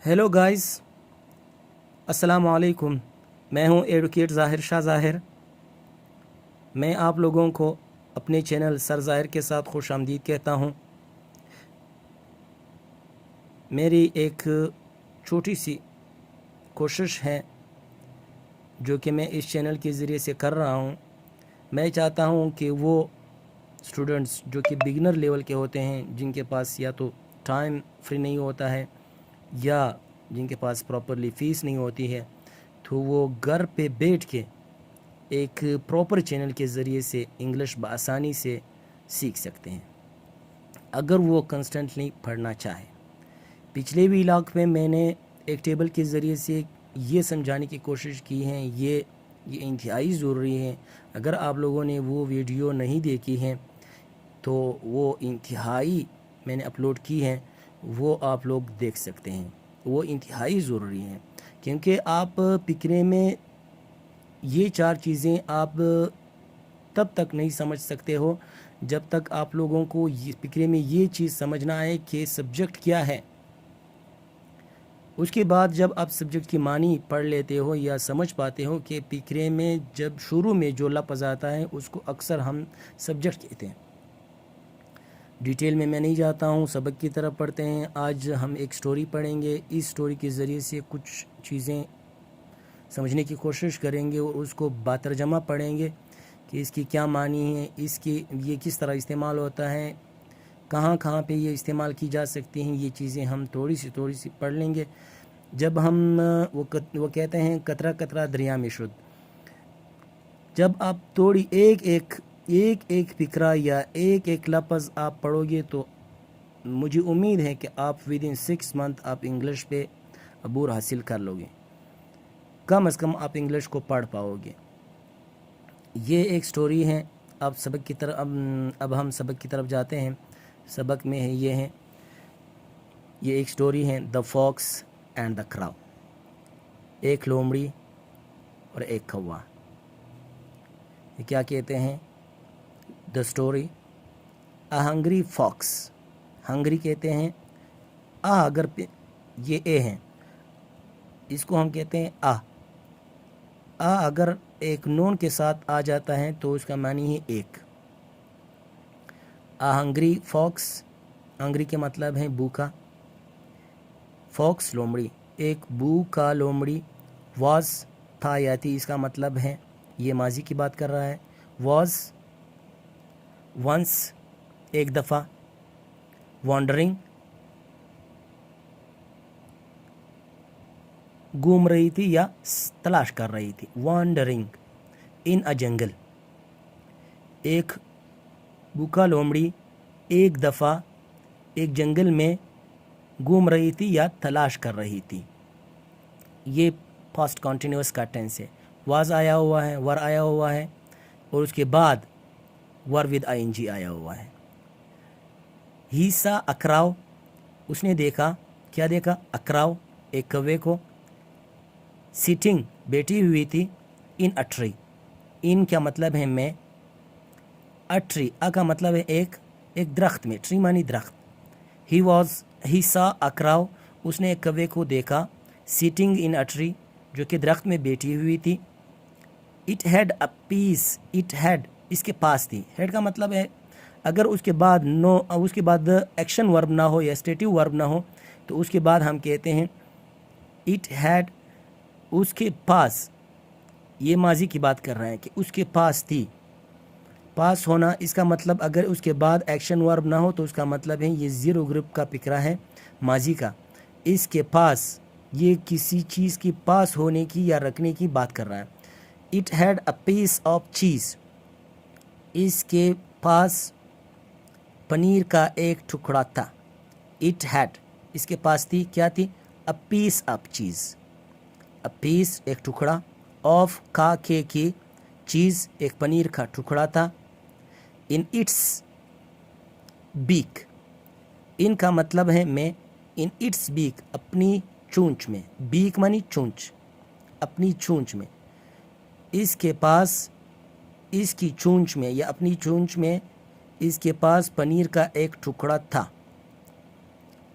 Hello guys, अस्सलाम वालेकुम। मैं हूं एडवोकेट ज़ाहिर शाह ज़ाहिर। मैं आप लोगों को अपने चैनल सर ज़ाहिर के साथ खुश आमदीद कहता हूं। मेरी एक छोटी सी कोशिश है जो कि मैं इस चैनल के ज़रिए से कर रहा हूं। मैं चाहता हूं कि वो स्टूडेंट्स जो कि बिगिनर लेवल के होते हैं, जिनके पास या तो टाइम फ्री नहीं होता है या जिनके पास प्रॉपरली फ़ीस नहीं होती है, तो वो घर पे बैठ के एक प्रॉपर चैनल के ज़रिए से इंग्लिश बआसानी से सीख सकते हैं, अगर वो कंस्टेंटली पढ़ना चाहे। पिछले भी इलाक़ में मैंने एक टेबल के ज़रिए से ये समझाने की कोशिश की है, ये इंतहाई ज़रूरी है। अगर आप लोगों ने वो वीडियो नहीं देखी है तो वो इंतहाई मैंने अपलोड की है, वो आप लोग देख सकते हैं। वो इंतहाई ज़रूरी है क्योंकि आप पिकरे में ये चार चीज़ें आप तब तक नहीं समझ सकते हो जब तक आप लोगों को ये पिकरे में ये चीज़ समझना है कि सब्जेक्ट क्या है। उसके बाद जब आप सब्जेक्ट की मानी पढ़ लेते हो या समझ पाते हो कि पिकरे में जब शुरू में जो लफ्ज़ आता है उसको अक्सर हम सब्जेक्ट कहते हैं। डिटेल में मैं नहीं जाता हूँ, सबक की तरफ पढ़ते हैं। आज हम एक स्टोरी पढ़ेंगे। इस स्टोरी के ज़रिए से कुछ चीज़ें समझने की कोशिश करेंगे और उसको बातरजमा पढ़ेंगे कि इसकी क्या मानी है, इसकी ये किस तरह इस्तेमाल होता है, कहाँ कहाँ पे ये इस्तेमाल की जा सकती हैं। ये चीज़ें हम थोड़ी सी पढ़ लेंगे। जब हम वो कहते हैं कतरा कतरा दरिया में शुद्ध। जब आप थोड़ी एक फिक्रा या एक लफ्ज़ आप पढ़ोगे तो मुझे उम्मीद है कि आप विद इन 6 मंथ आप इंग्लिश पे अबूर हासिल कर लोगे। कम से कम आप इंग्लिश को पढ़ पाओगे। ये एक स्टोरी है। अब सबक की तरफ अब हम सबक की तरफ जाते हैं। सबक में है ये एक स्टोरी है, the fox and the crow. एक लोमड़ी और एक कौवा। ये क्या कहते हैं? The story a hungry fox. Hungry कहते हैं अगर ये ए है, इसको हम कहते हैं अगर एक नून के साथ आ जाता है तो उसका मानी है एक। अ हंग्री फॉक्स, हंग्री के मतलब है भूखा, फॉक्स लोमड़ी, एक भूखा लोमड़ी। वॉज था या थी, इसका मतलब है ये माजी की बात कर रहा है। वॉज वंस एक दफ़ा, वॉन्डरिंग घूम रही थी या तलाश कर रही थी, वॉन्डरिंग इन अ जंगल। एक भूखा लोमड़ी एक दफ़ा एक जंगल में घूम रही थी या तलाश कर रही थी। ये पास्ट कॉन्टिन्यूस का टेंस है। वाज आया हुआ है, वर आया हुआ है और उसके बाद वर विद आईएनजी आया हुआ है। ही सा अकराव, उसने देखा, क्या देखा? अकराव, एक कौवे को। सिटिंग, बैठी हुई थी। इन अ ट्री, इन क्या मतलब है मैं, अ ट्री, अ का मतलब है एक दरख्त में, ट्री मानी दरख्त। ही सा अकराव, उसने एक कौवे को देखा। सिटिंग इन अ ट्री, जो कि दरख्त में बैठी हुई थी। It had a piece, it had इसके पास थी। हैड का मतलब है अगर उसके बाद उसके बाद एक्शन वर्ब ना हो या स्टेटिव वर्ब ना हो तो उसके बाद हम कहते हैं इट हैड, उसके पास। ये माजी की बात कर रहे हैं कि उसके पास थी। पास होना, इसका मतलब अगर उसके बाद एक्शन वर्ब ना हो तो उसका मतलब है ये ज़ीरो ग्रुप का फिक्रा है माजी का। इसके पास, ये किसी चीज़ के पास होने की या रखने की बात कर रहा है। It had a piece of cheese, इसके पास पनीर का एक टुकड़ा था। इट हैड, इसके पास थी, क्या थी? A piece of cheese, a piece एक टुकड़ा, ऑफ का के की, चीज़ एक पनीर का टुकड़ा था। इन इट्स बीक, इन का मतलब है मैं, इन इट्स बीक अपनी चूंच में, बीक मानी चूंच, अपनी चूंच में। इसके पास, इसकी चूंच में या अपनी चूंच में इसके पास पनीर का एक टुकड़ा था।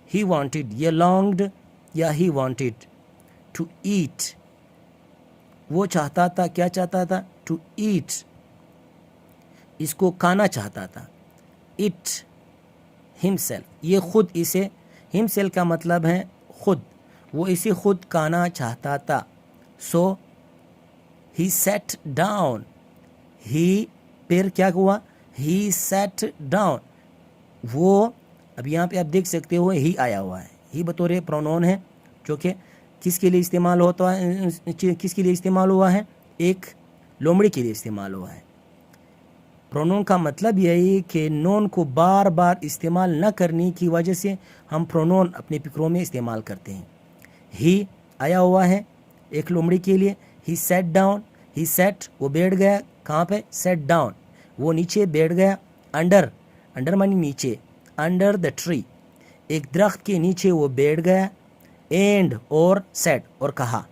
ही वॉन्टेड, ये लॉन्ग्ड, या ही वॉन्टेड टू ईट, वो चाहता था, क्या चाहता था? टू ईट, इसको खाना चाहता था। इट हिमसेल्फ, ये खुद इसे, हिमसेल्फ का मतलब है खुद, वो इसे खुद खाना चाहता था। सो ही सेट डाउन, ही, फिर क्या हुआ? ही सेट डाउन, वो, अब यहाँ पे आप देख सकते हो ही आया हुआ है, ही बतौर प्रोनाउन है जो कि किसके लिए इस्तेमाल होता है, किसके लिए इस्तेमाल हुआ है? एक लोमड़ी के लिए इस्तेमाल हुआ है। प्रोनाउन का मतलब यही कि नोन को बार बार इस्तेमाल न करने की वजह से हम प्रोनाउन अपने फिक्रों में इस्तेमाल करते हैं। ही आया हुआ है एक लोमड़ी के लिए। ही सेट डाउन, ही सेट, वो बैठ गया, कहाँ पे? सेट डाउन, वो नीचे बैठ गया। अंडर, अंडर मानी नीचे, अंडर द ट्री, एक दरख्त के नीचे वो बैठ गया। एंड, और सेट, और कहा।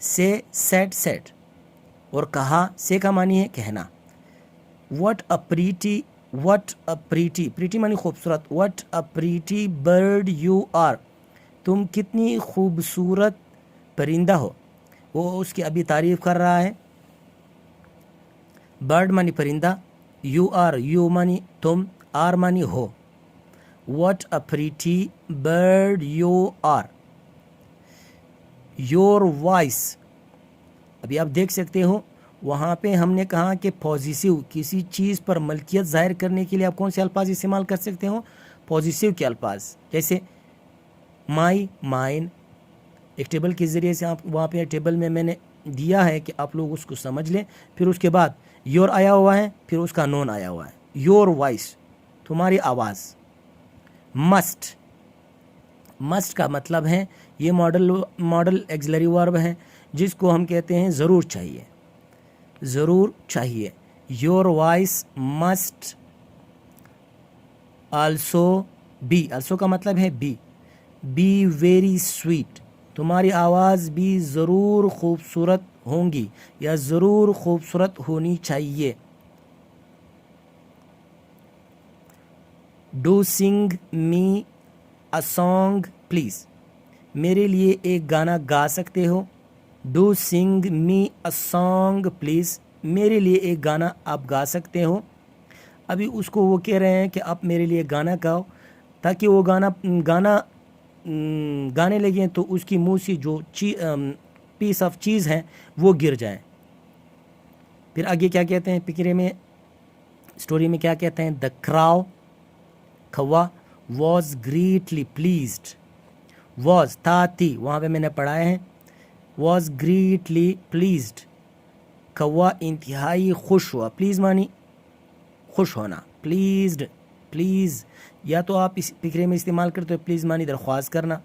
से, सेट, सेट, और कहा। से का मानी है कहना। What a pretty, what a pretty, pretty मानी खूबसूरत। What a pretty bird you are, तुम कितनी खूबसूरत परिंदा हो। वो उसकी अभी तारीफ कर रहा है। बर्ड मानी परिंदा, यू आर, यू मानी तुम, आर मानी हो। What a pretty bird you are. Your voice, अभी आप देख सकते हो वहाँ पे हमने कहा कि पॉजिटिव, किसी चीज़ पर मलकियत जाहिर करने के लिए आप कौन से अल्फाज इस्तेमाल कर सकते हो? पॉजिटिव के अल्फाज, जैसे माई, माइन। एक टेबल के ज़रिए से आप वहाँ पे टेबल में मैंने दिया है कि आप लोग उसको समझ लें। फिर उसके बाद योर आया हुआ है, फिर उसका नोन आया हुआ है। योर वॉइस, तुम्हारी आवाज़। मस्ट, मस्ट का मतलब है, ये मॉडल एक्सिलरी वर्ब है जिसको हम कहते हैं ज़रूर चाहिए, ज़रूर चाहिए। Your voice must also be, also का मतलब है बी वेरी स्वीट, तुम्हारी आवाज़ भी ज़रूर खूबसूरत होंगी या ज़रूर खूबसूरत होनी चाहिए। Do sing me a song please, मेरे लिए एक गाना गा सकते हो। Do sing me a song please, मेरे लिए एक गाना आप गा सकते हो। अभी उसको वो कह रहे हैं कि आप मेरे लिए गाना गाओ, ताकि वो गाने लगे तो उसकी मुंह से जो पीस ऑफ चीज़ है वो गिर जाए। फिर आगे क्या कहते हैं पिक्चर में, स्टोरी में क्या कहते हैं? द क्राउ, कौवा, वॉज ग्रेटली प्लीज्ड। वॉज था, थी, वहाँ पे मैंने पढ़ाया है। वॉज ग्रेटली प्लीज्ड, कौवा इंतहाई खुश हुआ। प्लीज़ मानी खुश होना, प्लीज्ड, प्लीज़, या तो आप इस फिक्रे में इस्तेमाल करते हो प्लीज़ मानी दरख्वास्त करना,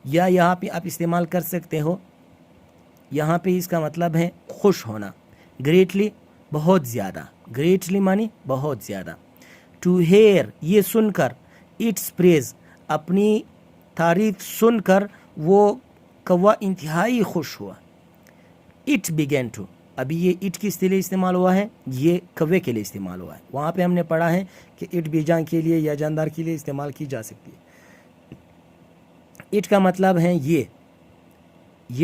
या यहाँ पे आप इस्तेमाल कर सकते हो, यहाँ पे इसका मतलब है खुश होना। ग्रेटली, बहुत ज़्यादा, ग्रेटली मानी बहुत ज़्यादा। टू हेयर, ये सुनकर। इट्स प्रेज, अपनी तारीफ सुनकर वो कौवा इंतहाई खुश हुआ। इट बिगेन टू, अभी ये इट किस लिए इस्तेमाल हुआ है? ये कौवे के लिए इस्तेमाल हुआ है। वहाँ पे हमने पढ़ा है कि इट बेजान के लिए या जानदार के लिए इस्तेमाल की जा सकती है। इट का मतलब है ये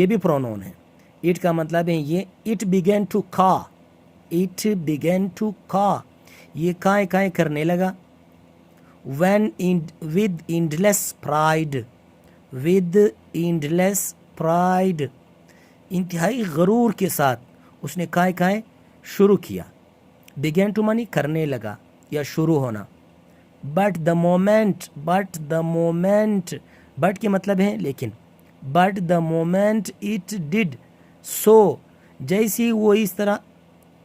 भी प्रोनाउन है। इट का मतलब है ये। इट बिगेन टू खा, इट बिगेन टू खा, ये काय काय करने लगा। when with endless pride, with endless pride, इंतहाई गरूर के साथ उसने काय काय शुरू किया। began to मानी करने लगा या शुरू होना। but the moment, but के मतलब है लेकिन, but the moment it did so, जैसी वो इस तरह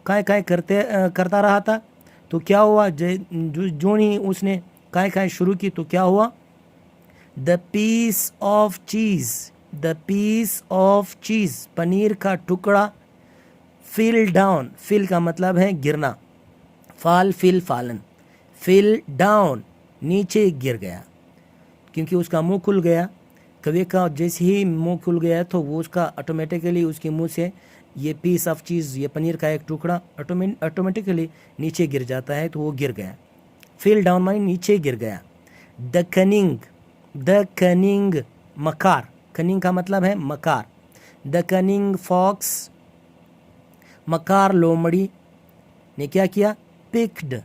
काय काय करता रहा था तो क्या हुआ? जो ही उसने काय काय शुरू की तो क्या हुआ? The piece of cheese, the piece of cheese, paneer का टुकड़ा। फिल डाउन, फिल का मतलब है गिरना, fall fell fallen, fell down नीचे गिर गया, क्योंकि उसका मुंह खुल गया। कौवे का जैसे ही मुंह खुल गया तो वो उसका ऑटोमेटिकली उसके मुंह से ये पीस ऑफ चीज़, ये पनीर का एक टुकड़ा ऑटोमेटिकली नीचे गिर जाता है, तो वो गिर गया। फिल डाउन मानी नीचे गिर गया। द कनिंग, मकार, कनिंग का मतलब है मकार। द कनिंग फॉक्स, मकार लोमड़ी ने क्या किया, पिक्ड,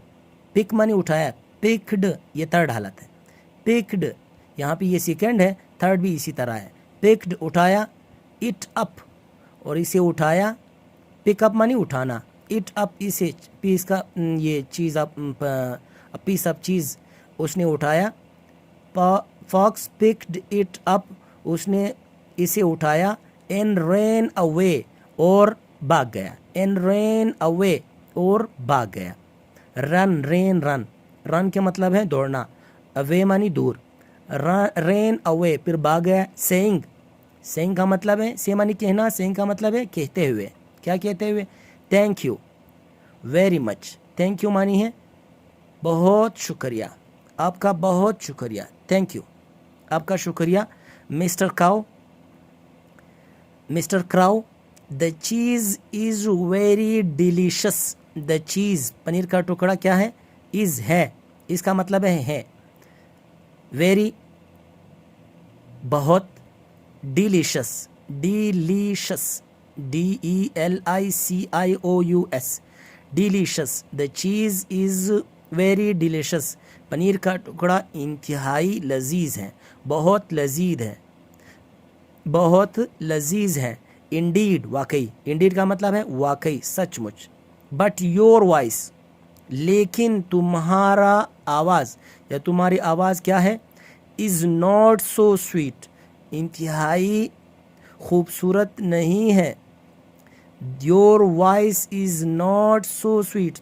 पिक माने उठाया, पिक्ड ये थर्ड हालत है, पिक्ड यहाँ पे ये सेकंड है, थर्ड भी इसी तरह है, पिक्ड उठाया, इट अप और इसे उठाया, पिकअप माने उठाना, इट अप इसे पीस का ये चीज़ अप, पीस अप चीज़ उसने उठाया, फॉक्स पिक्ड इट अप उसने इसे उठाया, एंड रैन अवे और भाग गया, एंड रैन अवे और भाग गया। रन, रेन, रन, रन के मतलब है दौड़ना, अवे मानी दूर, रेन अवे फिर भाग गया। सेइंग, सेइंग का मतलब है, से मानी कहना, सेइंग का मतलब है कहते हुए, क्या कहते हुए, thank you very much, thank you मानी है बहुत शुक्रिया, आपका बहुत शुक्रिया, थैंक यू आपका शुक्रिया। Mister cow, mister crow, the cheese is very delicious, the cheese paneer का टुकड़ा क्या है, इज़ है, इसका मतलब है, वेरी बहुत, delicious, delicious, DELICIOUS, delicious, the cheese is very delicious, paneer का टुकड़ा इंतहाई लजीज है, बहुत लजीज है, बहुत लजीज है। इंडीड वाकई, इंडीड का मतलब है वाकई सचमुच। बट योर वॉइस, लेकिन तुम्हारा आवाज़ या तुम्हारी आवाज़ क्या है, इज़ नॉट सो स्वीट, इंतहाई खूबसूरत नहीं है। Your voice is not so sweet,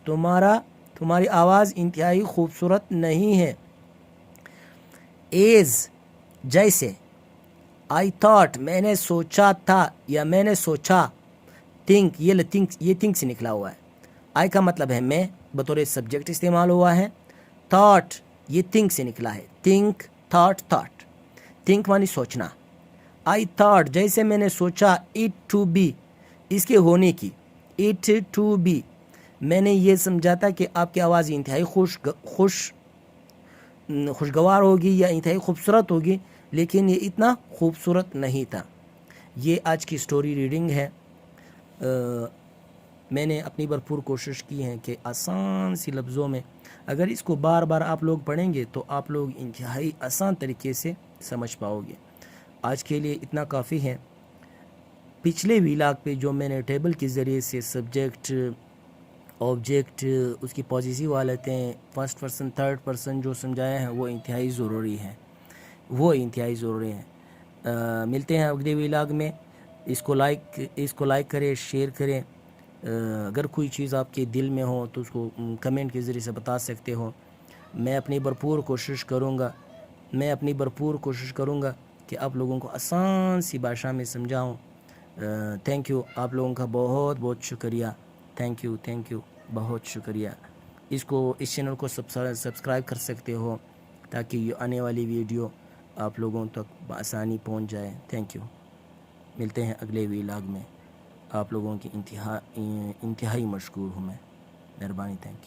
तुम्हारी आवाज़ इंतहाई खूबसूरत नहीं है। एज जैसे, आई थॉट मैंने सोचा था या मैंने सोचा, थिंक ये थिंक से निकला हुआ है, आई का मतलब है मैं, बतौर सब्जेक्ट इस्तेमाल हुआ है, थॉट ये थिंक से निकला है, थिंक, थॉट, थॉट, थिंक मानी सोचना। आई थॉट जैसे मैंने सोचा, इट टू बी इसके होने की, इट टू बी मैंने ये समझा था कि आपकी आवाज़ इंतहाई खुशगवार होगी या इंतहाई खूबसूरत होगी, लेकिन ये इतना खूबसूरत नहीं था। ये आज की स्टोरी रीडिंग है। मैंने अपनी भरपूर कोशिश की है कि आसान सी लफ्ज़ों में अगर इसको बार बार आप लोग पढ़ेंगे तो आप लोग इंतहाई आसान तरीके से समझ पाओगे। आज के लिए इतना काफ़ी है। पिछले व्लॉग पे जो मैंने टेबल के ज़रिए से सब्जेक्ट, ऑब्जेक्ट, उसकी पॉजिटिव हालतें, फर्स्ट पर्सन, थर्ड पर्सन जो समझाया है वो इंतहाई ज़रूरी है, वो इंतहाई ज़रूरी है। मिलते हैं अगले व्लॉग में। इसको लाइक करें, शेयर करें। अगर कोई चीज़ आपके दिल में हो तो उसको कमेंट के ज़रिए से बता सकते हो। मैं अपनी भरपूर कोशिश करूँगा कि आप लोगों को आसान सी भाषा में समझाऊँ। थैंक यू, आप लोगों का बहुत बहुत शुक्रिया, थैंक यू बहुत शुक्रिया। इस चैनल को सब्सक्राइब कर सकते हो ताकि ये आने वाली वीडियो आप लोगों तक बआसानी पहुंच जाए। Thank you. मिलते हैं अगले व्लॉग में। आप लोगों की इंतहाई मशकूर हूँ मैं। मेहरबानी, थैंक यू।